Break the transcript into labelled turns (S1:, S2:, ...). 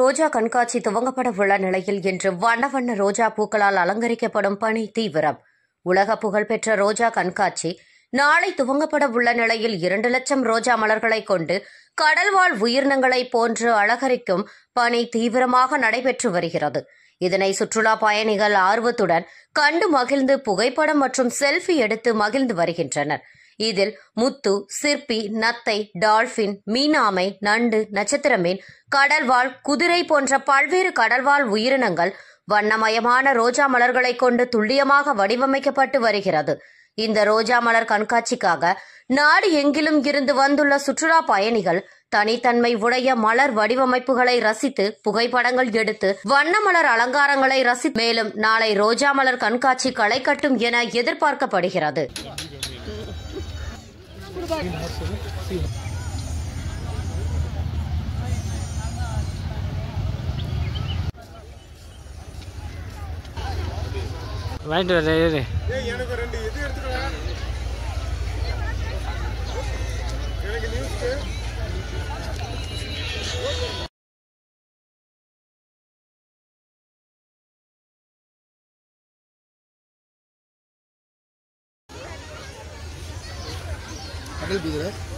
S1: ரோஜா கண்காட்சி துவங்கப்பட உள்ள நிலையில் இன்று வண்ண வண்ண ரோஜா பூக்களால் அலங்கரிக்கப்படும் பணி தீவிரம். உலக புகழ்பெற்ற ரோஜா கண்காட்சி நாளை துவங்கப்பட உள்ள நிலையில் 2 லட்சம் ரோஜா மலர்களை கொண்டு கடல்வாழ் உயிரினங்களை போன்று அலங்கரிக்கும் பணி தீவிரமாக நடைபெற்று வருகிறது. இதனை சுற்றுலா பயணிகள் ஆர்வத்துடன் கண்டு மகிழ்ந்து புகைப்படம் மற்றும் செல்ஃபி எடுத்து மகிழ்ந்து வருகின்றனர். இதில் முத்து, சிற்பி, நத்தை, டால்பின், மீனாமை, நண்டு, நட்சத்திர மீன், கடல்வாழ், குதிரை போன்ற பல்வேறு கடல்வாழ் உயிரினங்கள் வண்ணமயமான ரோஜா மலர்களை கொண்டு துல்லியமாக வடிவமைக்கப்பட்டு வருகிறது. இந்த ரோஜா மலர் கண்காட்சிக்காக நாடு எங்கிலும் இருந்து வந்துள்ள சுற்றுலா பயணிகள் தனித்தன்மை உடைய மலர் வடிவமைப்புகளை ரசித்து புகைப்படங்கள் எடுத்து வண்ண மலர் அலங்காரங்களை ரசித்து மேலும் நாளை ரோஜா மலர் கண்காட்சி களை கட்டும் என எதிர்பார்க்கப்படுகிறது.
S2: அடல்